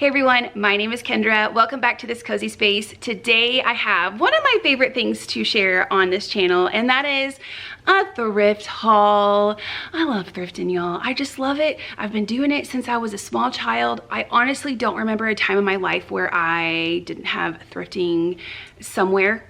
Hey everyone, my name is Kendra. Welcome back to this cozy space. Today I have one of my favorite things to share on this channel, and that is a thrift haul. I love thrifting, y'all. I just love it. I've been doing it since I was a small child. I honestly don't remember a time in my life where I didn't have thrifting somewhere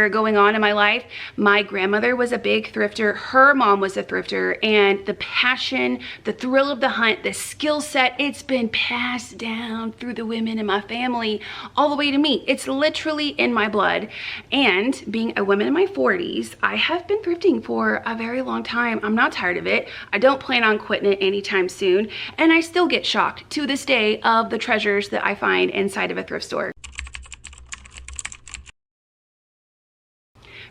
going on in my life. My grandmother was a big thrifter. Her mom was a thrifter, and the passion, the thrill of the hunt, the skill set, it's been passed down through the women in my family all the way to me. It's literally in my blood. And being a woman in my 40s, I have been thrifting for a very long time. I'm not tired of it. I don't plan on quitting it anytime soon. And I still get shocked to this day of the treasures that I find inside of a thrift store.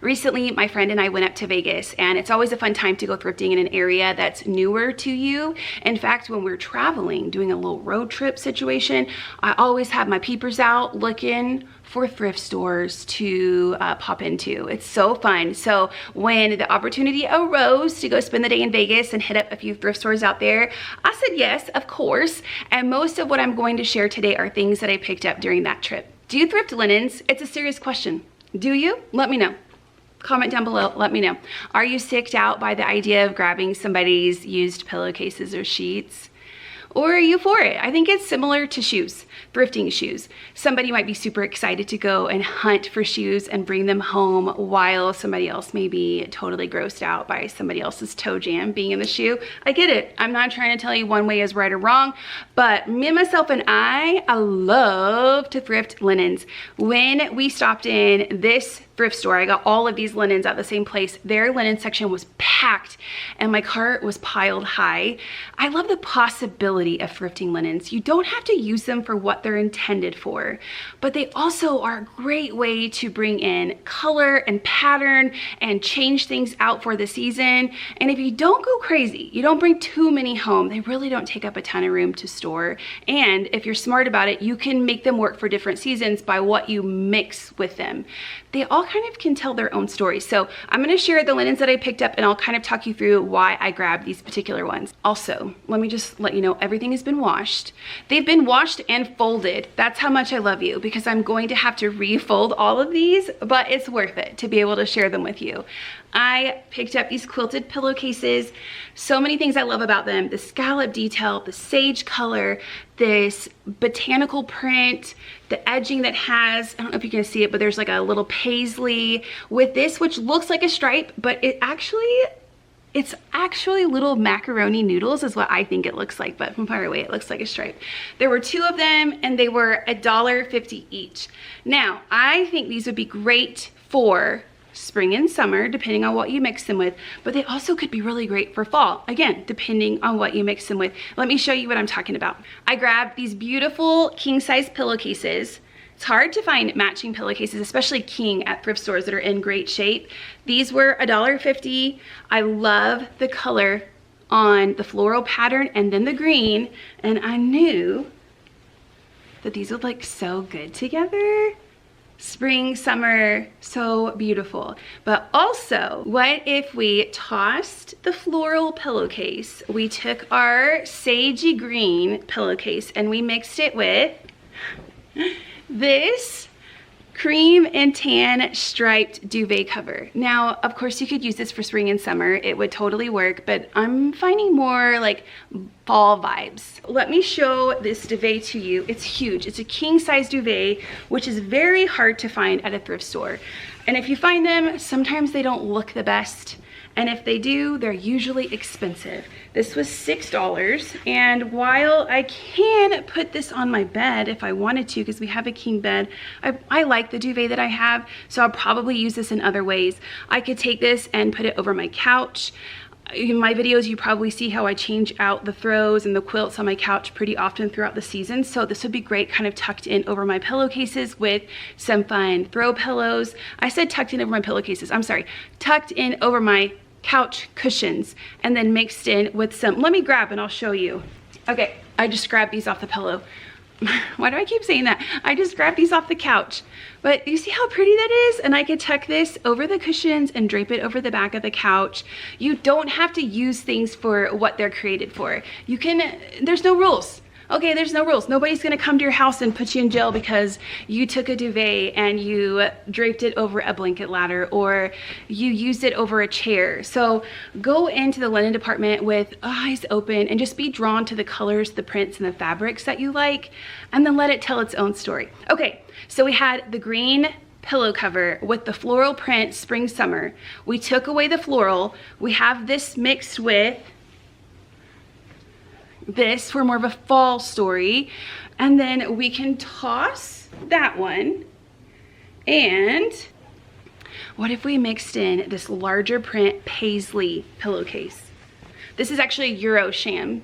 Recently, my friend and I went up to Vegas, and it's always a fun time to go thrifting in an area that's newer to you. In fact, when we're traveling, doing a little road trip situation, I always have my peepers out looking for thrift stores to pop into. It's so fun. So when the opportunity arose to go spend the day in Vegas and hit up a few thrift stores out there, I said yes, of course. And most of what I'm going to share today are things that I picked up during that trip. Do you thrift linens? It's a serious question. Do you? Let me know. Comment down below, let me know. Are you sicked out by the idea of grabbing somebody's used pillowcases or sheets? Or are you for it? I think it's similar to shoes, thrifting shoes. Somebody might be super excited to go and hunt for shoes and bring them home, while somebody else may be totally grossed out by somebody else's toe jam being in the shoe. I get it. I'm not trying to tell you one way is right or wrong, but me, myself, and I love to thrift linens. When we stopped in this thrift store, I got all of these linens at the same place. Their linen section was packed and my cart was piled high. I love the possibility of thrifting linens. You don't have to use them for what they're intended for, but they also are a great way to bring in color and pattern and change things out for the season. And if you don't go crazy, you don't bring too many home, they really don't take up a ton of room to store. And if you're smart about it, you can make them work for different seasons by what you mix with them. They all kind of can tell their own stories. So I'm gonna share the linens that I picked up, and I'll kind of talk you through why I grabbed these particular ones. Also, let me just let you know, everything has been washed. They've been washed and folded. That's how much I love you, because I'm going to have to refold all of these, but it's worth it to be able to share them with you. I picked up these quilted pillowcases. So many things I love about them. The scallop detail, the sage color, this botanical print, the edging that has, I don't know if you can see it, but there's like a little paisley with this, which looks like a stripe, but it's actually little macaroni noodles is what I think it looks like, but from far away it looks like a stripe. There were two of them and they were $1.50 each. Now, I think these would be great for spring and summer, depending on what you mix them with, but they also could be really great for fall, again, depending on what you mix them with. Let me show you what I'm talking about. I grabbed these beautiful king-size pillowcases. It's hard to find matching pillowcases, especially king, at thrift stores that are in great shape. These were $1.50. I love the color on the floral pattern and then the green, and I knew that these would look so good together. Spring, summer, so beautiful. But also, what if we tossed the floral pillowcase, we took our sagey green pillowcase and we mixed it with this cream and tan striped duvet cover. Now, of course, you could use this for spring and summer. It would totally work, but I'm finding more like fall vibes. Let me show this duvet to you. It's huge. It's a king size duvet, which is very hard to find at a thrift store. And if you find them, sometimes they don't look the best. And if they do, they're usually expensive. This was $6, and while I can put this on my bed if I wanted to, because we have a king bed, I like the duvet that I have, so I'll probably use this in other ways. I could take this and put it over my couch. In my videos, you probably see how I change out the throws and the quilts on my couch pretty often throughout the season. So this would be great kind of tucked in over my pillowcases with some fun throw pillows. I said tucked in over my pillowcases. I'm sorry, tucked in over my couch cushions, and then mixed in with some, let me grab and I'll show you. Okay, I just grabbed these off the pillow. Why do I keep saying that? I just grabbed these off the couch. But you see how pretty that is? And I could tuck this over the cushions and drape it over the back of the couch. You don't have to use things for what they're created for. You can, there's no rules. Okay, there's no rules. Nobody's gonna come to your house and put you in jail because you took a duvet and you draped it over a blanket ladder or you used it over a chair. So go into the linen department with eyes open and just be drawn to the colors, the prints, and the fabrics that you like, and then let it tell its own story. Okay, so we had the green pillow cover with the floral print spring summer. We took away the floral. We have this mixed with this for more of a fall story, and then we can toss that one. And what if we mixed in this larger print paisley pillowcase? This is actually Euro sham,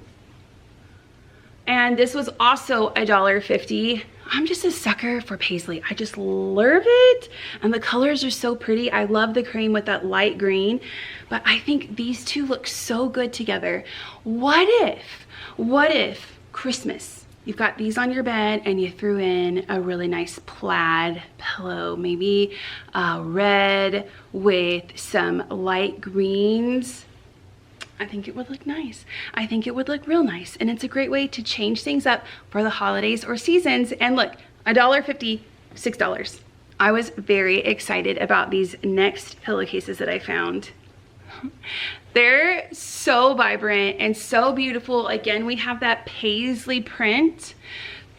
and this was also $1.50. I'm just a sucker for paisley. I just love it. And the colors are so pretty. I love the cream with that light green, but I think these two look so good together. What if Christmas, you've got these on your bed and you threw in a really nice plaid pillow, maybe red with some light greens. I think it would look nice. I think it would look real nice. And it's a great way to change things up for the holidays or seasons. And look, $1.50, $6. I was very excited about these next pillowcases that I found. They're so vibrant and so beautiful. Again, we have that paisley print.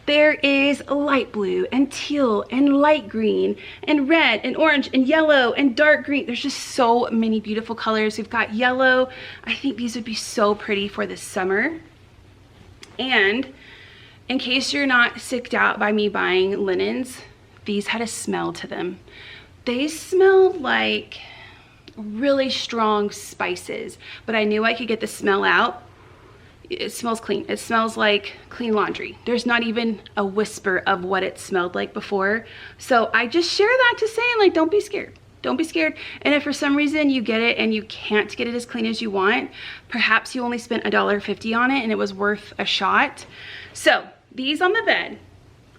There is light blue and teal and light green and red and orange and yellow and dark green. There's just so many beautiful colors. We've got yellow. I think these would be so pretty for the summer. And in case you're not sicked out by me buying linens, these had a smell to them. They smelled like really strong spices, but I knew I could get the smell out. It smells clean. It smells like clean laundry. There's not even a whisper of what it smelled like before. So I just share that to say, like, don't be scared. Don't be scared. And if for some reason you get it and you can't get it as clean as you want, perhaps you only spent $1.50 on it and it was worth a shot. So these on the bed,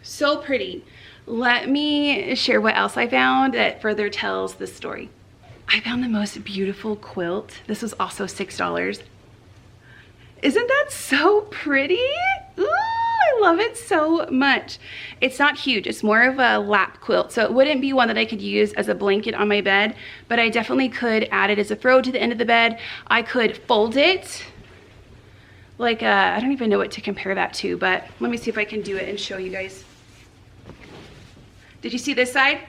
so pretty. Let me share what else I found that further tells the story. I found the most beautiful quilt. This was also $6. Isn't that so pretty? Ooh, I love it so much. It's not huge, it's more of a lap quilt, so it wouldn't be one that I could use as a blanket on my bed, but I definitely could add it as a throw to the end of the bed. I could fold it like I don't even know what to compare that to, but let me see if I can do it and show you guys. Did you see this side?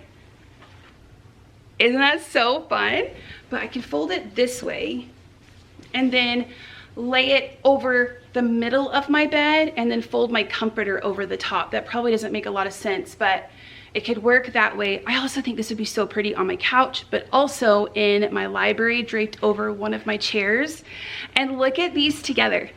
Isn't that so fun? But I can fold it this way and then lay it over the middle of my bed and then fold my comforter over the top. That probably doesn't make a lot of sense, but it could work that way. I also think this would be so pretty on my couch, but also in my library draped over one of my chairs. And look at these together.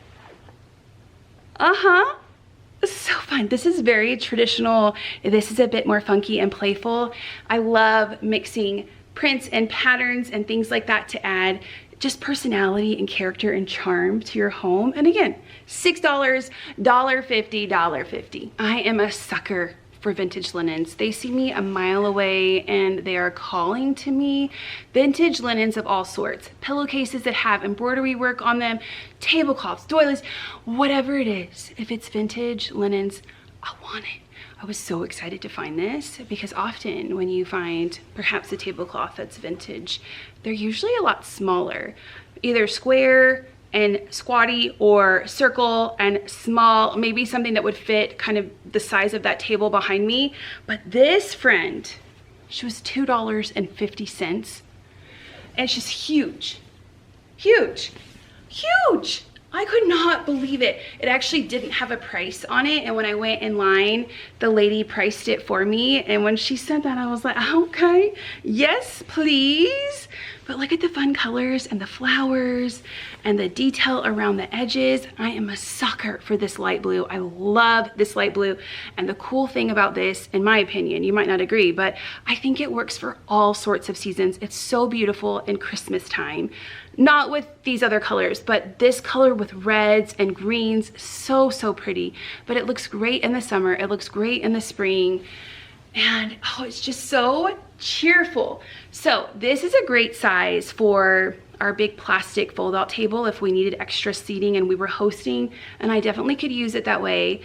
This is so fun. This is very traditional. This is a bit more funky and playful. I love mixing prints and patterns and things like that to add just personality and character and charm to your home. And again, $6, $1.50, $1.50. I am a sucker for vintage linens. They see me a mile away and they are calling to me. Vintage linens of all sorts. Pillowcases that have embroidery work on them, tablecloths, doilies, whatever it is. If it's vintage linens, I want it. I was so excited to find this because often when you find perhaps a tablecloth that's vintage, they're usually a lot smaller, either square and squatty or circle and small, maybe something that would fit kind of the size of that table behind me. But this friend, she was $2.50 and she's huge, huge, huge. I could not believe it. It actually didn't have a price on it. And when I went in line, the lady priced it for me. And when she said that, I was like, okay, yes, please. But look at the fun colors and the flowers and the detail around the edges. I am a sucker for this light blue. I love this light blue. And the cool thing about this, in my opinion, you might not agree, but I think it works for all sorts of seasons. It's so beautiful in Christmas time. Not with these other colors, but this color with reds and greens, so, so pretty. But it looks great in the summer. It looks great in the spring. And oh, it's just so cheerful. So this is a great size for our big plastic fold-out table if we needed extra seating and we were hosting, and I definitely could use it that way.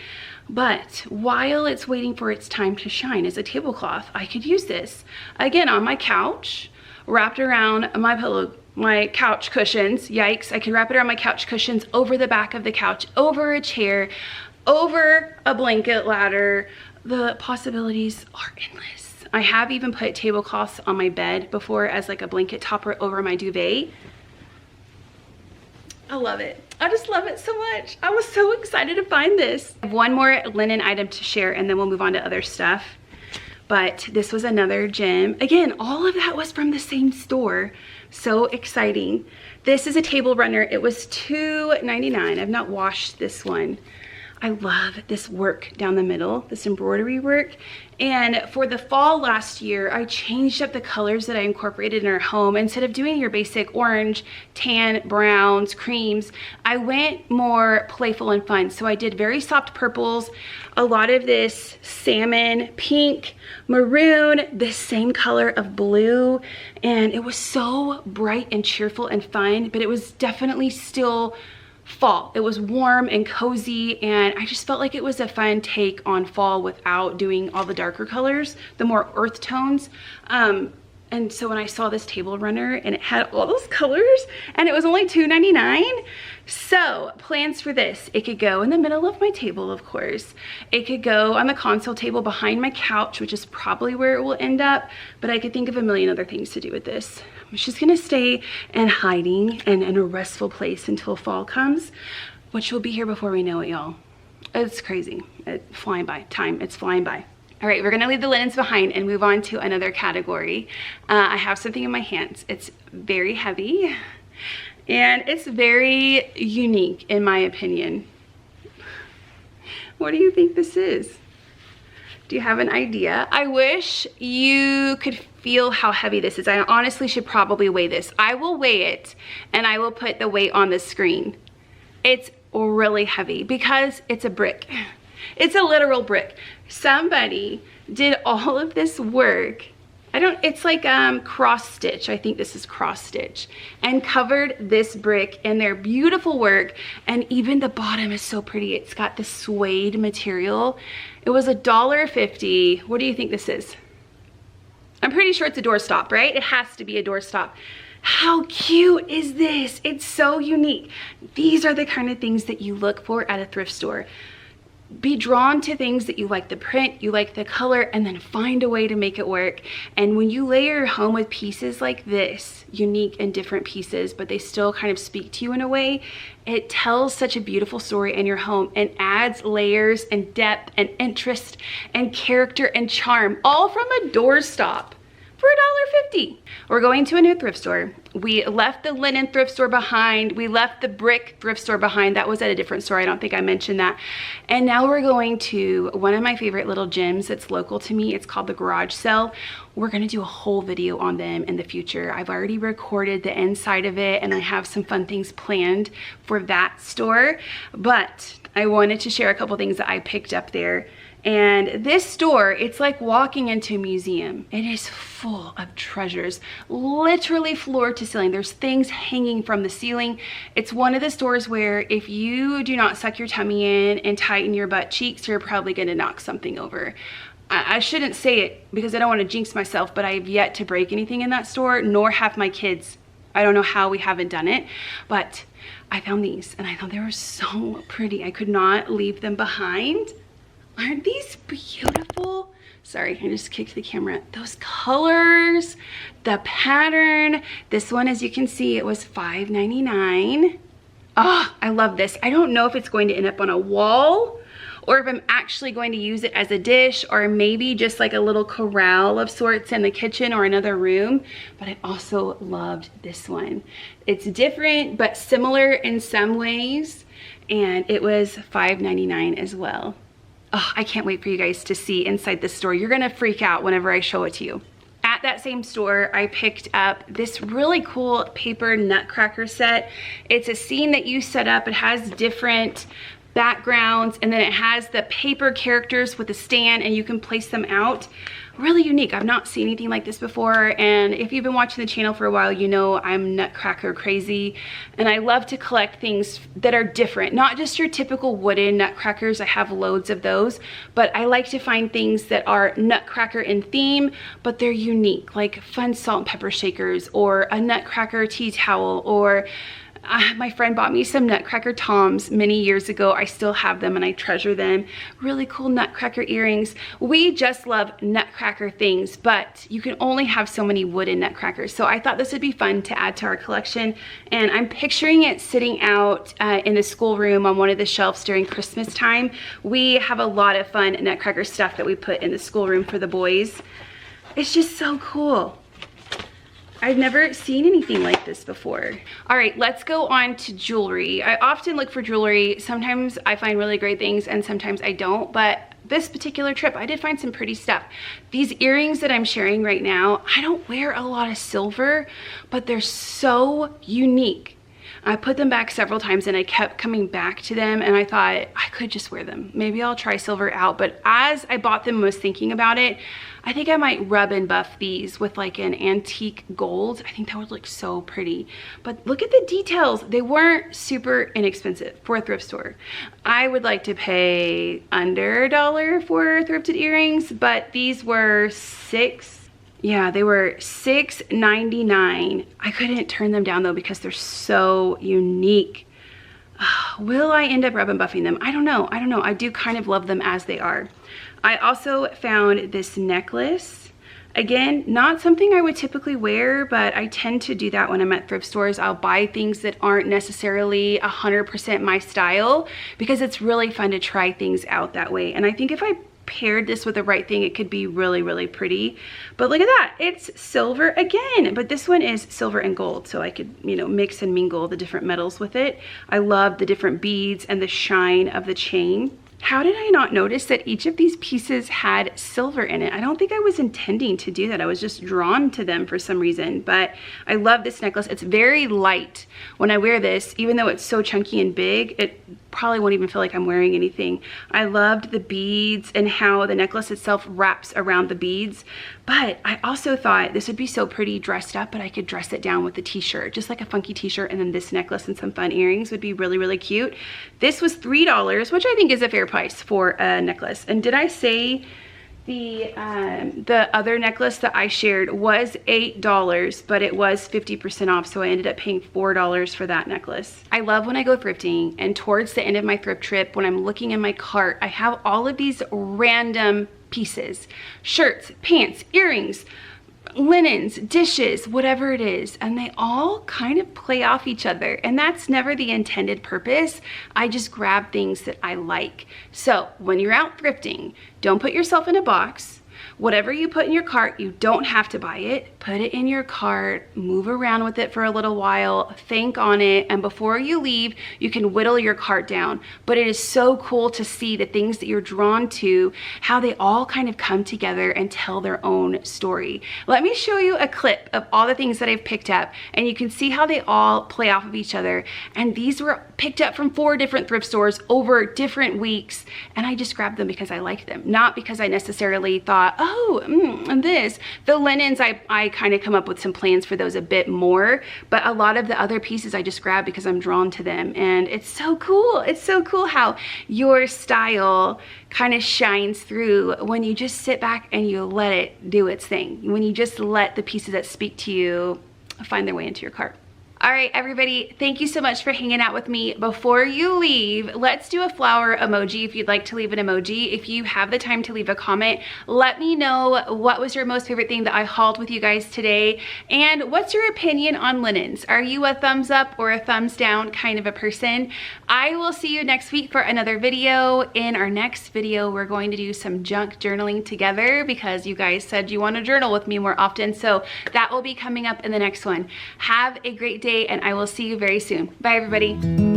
But while it's waiting for its time to shine as a tablecloth, I could use this again on my couch, wrapped around my pillow, my couch cushions. Yikes, I could wrap it around my couch cushions, over the back of the couch, over a chair, over a blanket ladder. The possibilities are endless. I have even put tablecloths on my bed before as like a blanket topper over my duvet. I love it. I just love it so much. I was so excited to find this. I have one more linen item to share and then we'll move on to other stuff. But this was another gem. Again, all of that was from the same store. So exciting. This is a table runner. It was $2.99. I've not washed this one. I love this work down the middle, this embroidery work. And for the fall last year, I changed up the colors that I incorporated in our home. Instead of doing your basic orange, tan, browns, creams, I went more playful and fun. So I did very soft purples, a lot of this salmon, pink, maroon, the same color of blue. And it was so bright and cheerful and fun, but it was definitely still fall. It was warm and cozy, and I just felt like it was a fun take on fall without doing all the darker colors, the more earth tones. And so when I saw this table runner and it had all those colors and it was only $2.99, so plans for this: it could go in the middle of my table, of course. It could go on the console table behind my couch, which is probably where it will end up, but I could think of a million other things to do with this. She's gonna stay in hiding and in a restful place until fall comes, which will be here before we know it, y'all. It's crazy. It's flying by. Time, it's flying by. All right, we're gonna leave the linens behind and move on to another category. I have something in my hands. It's very heavy and it's very unique in my opinion. What do you think this is? Do you have an idea? I wish you could feel how heavy this is. I honestly should probably weigh this. I will weigh it and I will put the weight on the screen. It's really heavy because it's a brick. It's a literal brick. Somebody did all of this work. It's like cross stitch. I think this is cross stitch, and covered this brick in their beautiful work. And even the bottom is so pretty. It's got the suede material. It was $1.50. What do you think this is? I'm pretty sure it's a doorstop, right? It has to be a doorstop. How cute is this? It's so unique. These are the kind of things that you look for at a thrift store. Be drawn to things that you like the print, you like the color, and then find a way to make it work. And when you layer your home with pieces like this, unique and different pieces, but they still kind of speak to you in a way, it tells such a beautiful story in your home and adds layers and depth and interest and character and charm, all from a doorstop for $1.50. We're going to a new thrift store. We left the linen thrift store behind. We left the brick thrift store behind. That was at a different store. I don't think I mentioned that. And now we're going to one of my favorite little gyms that's local to me. It's called the Garage Sale. We're gonna do a whole video on them in the future. I've already recorded the inside of it and I have some fun things planned for that store. But I wanted to share a couple things that I picked up there. And this store, it's like walking into a museum. It is full of treasures, literally floor to ceiling. There's things hanging from the ceiling. It's one of the stores where if you do not suck your tummy in and tighten your butt cheeks, you're probably gonna knock something over. I shouldn't say it because I don't wanna jinx myself, but I have yet to break anything in that store, nor have my kids. I don't know how we haven't done it, but I found these and I thought they were so pretty. I could not leave them behind. Aren't these beautiful? Sorry, I just kicked the camera. Those colors, the pattern. This one, as you can see, it was $5.99. Oh, I love this. I don't know if it's going to end up on a wall or if I'm actually going to use it as a dish or maybe just like a little corral of sorts in the kitchen or another room. But I also loved this one. It's different but similar in some ways, and it was $5.99 as well. Oh, I can't wait for you guys to see inside this store. You're gonna freak out whenever I show it to you. At that same store, I picked up this really cool paper nutcracker set. It's a scene that you set up. It has different backgrounds, and then it has the paper characters with a stand and you can place them out. Really unique. I've not seen anything like this before, and if you've been watching the channel for a while, you know I'm nutcracker crazy, and I love to collect things that are different, not just your typical wooden nutcrackers. I have loads of those, but I like to find things that are nutcracker in theme, but they're unique, like fun salt and pepper shakers, or a nutcracker tea towel, or my friend bought me some nutcracker toms many years ago. I still have them and I treasure them. Really cool nutcracker earrings. We just love nutcracker things, but you can only have so many wooden nutcrackers. So I thought this would be fun to add to our collection. And I'm picturing it sitting out in the schoolroom on one of the shelves during Christmas time. We have a lot of fun nutcracker stuff that we put in the schoolroom for the boys. It's just so cool. I've never seen anything like this before. All right, let's go on to jewelry. I often look for jewelry. Sometimes I find really great things and sometimes I don't, but this particular trip, I did find some pretty stuff. These earrings that I'm sharing right now, I don't wear a lot of silver, but they're so unique. I put them back several times and I kept coming back to them, and I thought I could just wear them. Maybe I'll try silver out, but as I bought them and was thinking about it, I think I might rub and buff these with like an antique gold. I think that would look so pretty. But look at the details. They weren't super inexpensive for a thrift store. I would like to pay under $1 for thrifted earrings, but these were they were $6.99. I couldn't turn them down though because they're so unique. Will I end up rub and buffing them? I don't know. I do kind of love them as they are. I also found this necklace. Again, not something I would typically wear, but I tend to do that when I'm at thrift stores. I'll buy things that aren't necessarily 100% my style because it's really fun to try things out that way. And I think if I paired this with the right thing, it could be really, really pretty. But look at that, it's silver again, but this one is silver and gold, so I could, you know, mix and mingle the different metals with it. I love the different beads and the shine of the chain. How did I not notice that each of these pieces had silver in it? I don't think I was intending to do that. I was just drawn to them for some reason, but I love this necklace. It's very light. When I wear this, even though it's so chunky and big, it probably won't even feel like I'm wearing anything. I loved the beads and how the necklace itself wraps around the beads, but I also thought this would be so pretty dressed up, but I could dress it down with a t-shirt, just like a funky t-shirt, and then this necklace and some fun earrings would be really, really cute. This was $3, which I think is a fair price for a necklace. And did I say the other necklace that I shared was $8, but it was 50% off, so I ended up paying $4 for that necklace. I love when I go thrifting, and towards the end of my thrift trip, when I'm looking in my cart, I have all of these random pieces, shirts, pants, earrings, linens, dishes, whatever it is, and they all kind of play off each other, and that's never the intended purpose. I just grab things that I like. So when you're out thrifting, don't put yourself in a box. Whatever you put in your cart, you don't have to buy it. Put it in your cart, move around with it for a little while, think on it, and before you leave, you can whittle your cart down. But it is so cool to see the things that you're drawn to, how they all kind of come together and tell their own story. Let me show you a clip of all the things that I've picked up, and you can see how they all play off of each other. And these were picked up from 4 different thrift stores over different weeks, and I just grabbed them because I liked them, not because I necessarily thought, and this. The linens, I kind of come up with some plans for those a bit more, but a lot of the other pieces I just grab because I'm drawn to them, and it's so cool. It's so cool how your style kind of shines through when you just sit back and you let it do its thing, when you just let the pieces that speak to you find their way into your cart. All right, everybody, thank you so much for hanging out with me. Before you leave, let's do a flower emoji if you'd like to leave an emoji. If you have the time to leave a comment, let me know what was your most favorite thing that I hauled with you guys today, and what's your opinion on linens? Are you a thumbs up or a thumbs down kind of a person? I will see you next week for another video. In our next video, we're going to do some junk journaling together because you guys said you want to journal with me more often, so that will be coming up in the next one. Have a great day, and I will see you very soon. Bye, everybody.